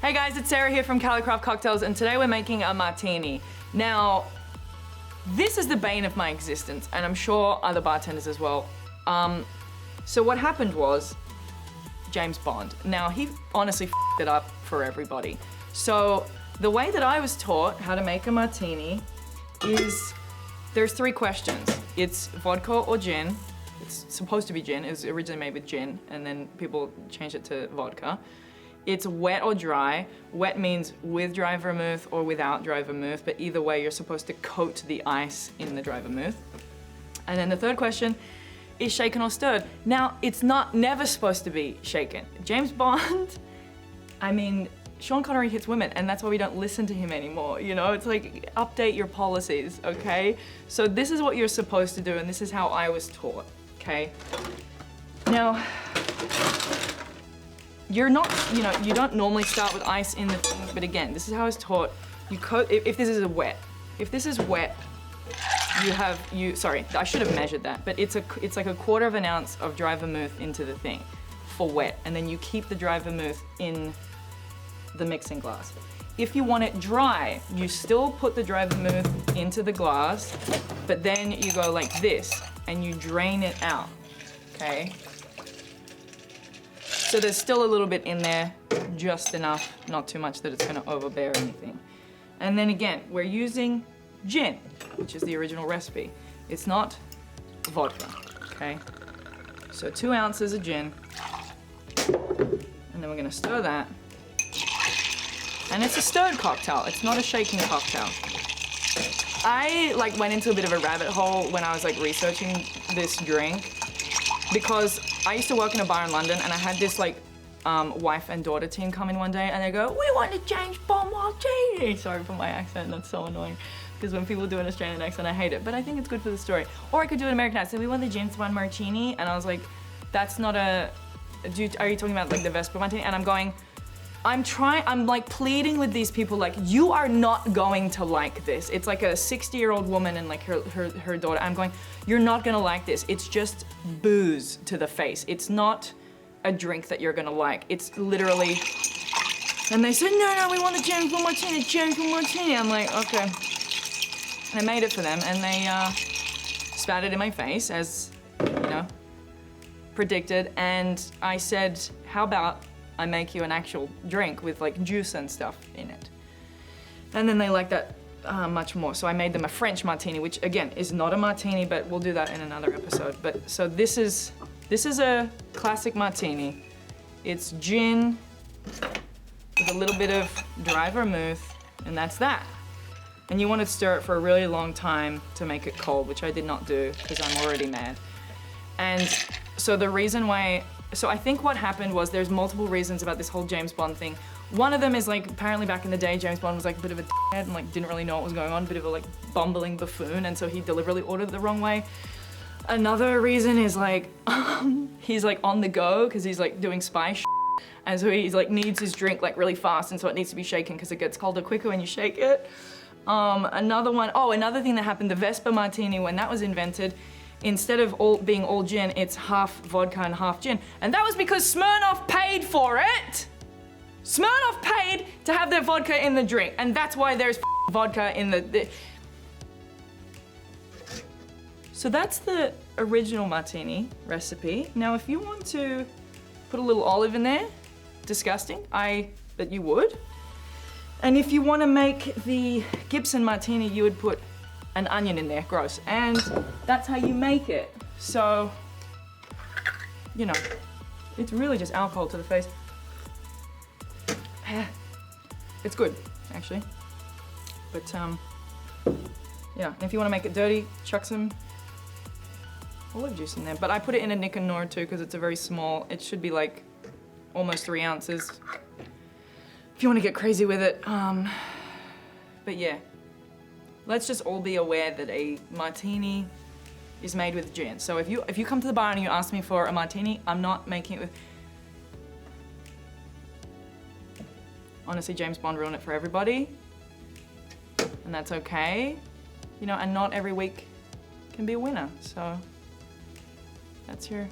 Hey guys, it's Sarah here from Cali Craft Cocktails, and today we're making a martini. Now, this is the bane of my existence, and I'm sure other bartenders as well. So what happened was, James Bond. Now, he honestly f***ed it up for everybody. So the way that I was taught how to make a martini is, there's 3 questions. It's vodka or gin. It's supposed to be gin. It was originally made with gin, and then people changed it to vodka. It's wet or dry. Wet means with dry vermouth or without dry vermouth, but either way, you're supposed to coat the ice in the dry vermouth. And then the 3rd question is shaken or stirred. Now, it's never supposed to be shaken. James Bond, I mean, Sean Connery hits women, and that's why we don't listen to him anymore, you know? It's like, update your policies, okay? So this is what you're supposed to do, and this is how I was taught, okay? Now, you're not, you don't normally start with ice in the thing, but again, this is how I was taught. You coat, if this is wet, sorry, I should have measured that, but it's like a 1/4 ounce of dry vermouth into the thing for wet, and then you keep the dry vermouth in the mixing glass. If you want it dry, you still put the dry vermouth into the glass, but then you go like this, and you drain it out, okay? So there's still a little bit in there, just enough, not too much that it's gonna overbear anything. And then again, we're using gin, which is the original recipe. It's not vodka, okay? So 2 ounces of gin, and then we're gonna stir that. And it's a stirred cocktail, it's not a shaken cocktail. I went into a bit of a rabbit hole when I was researching this drink, because I used to work in a bar in London, and I had this wife and daughter team come in one day, and they go, "We want a James Bond martini." Sorry for my accent, that's so annoying. Because when people do an Australian accent, I hate it, but I think it's good for the story. Or I could do an American accent. "We want the James Bond martini," and I was like, "That's not a, are you talking about the Vespa martini?" And I'm going, I'm pleading with these people, you are not going to like this. It's like a 60-year-old woman and her daughter. I'm going, you're not gonna like this. It's just booze to the face. It's not a drink that you're gonna like. It's literally, and they said, no, we want the James Bond martini, James Bond martini. I'm like, okay. And I made it for them, and they spat it in my face, as, predicted. And I said, how about I make you an actual drink with juice and stuff in it. And then they liked that much more. So I made them a French martini, which again is not a martini, but we'll do that in another episode. But so this is a classic martini. It's gin with a little bit of dry vermouth, and that's that. And you want to stir it for a really long time to make it cold, which I did not do because I'm already mad. And so the reason why, so I think what happened was there's multiple reasons about this whole James Bond thing. One of them is apparently back in the day, James Bond was a bit of a d***head and didn't really know what was going on, a bit of a bumbling buffoon, and so he deliberately ordered it the wrong way. Another reason is he's on the go because he's doing spy shit, and so he's needs his drink really fast, and so it needs to be shaken because it gets colder quicker when you shake it. Another thing that happened, the Vespa martini, when that was invented, instead of being all gin, it's half vodka and half gin. And that was because Smirnoff paid for it! Smirnoff paid to have their vodka in the drink, and that's why there's vodka in the... So that's the original martini recipe. Now, if you want to put a little olive in there, disgusting, I bet you would. And if you want to make the Gibson martini, you would put an onion in there, gross. And that's how you make it. So, it's really just alcohol to the face. It's good, actually. But yeah, and if you want to make it dirty, chuck some olive juice in there. But I put it in a Nick and Nora too, because it's a very small, it should be almost 3 ounces. If you want to get crazy with it. But yeah. Let's just all be aware that a martini is made with gin. So if you come to the bar and you ask me for a martini, I'm not making it with... Honestly, James Bond ruined it for everybody. And that's okay. And not every week can be a winner. So that's your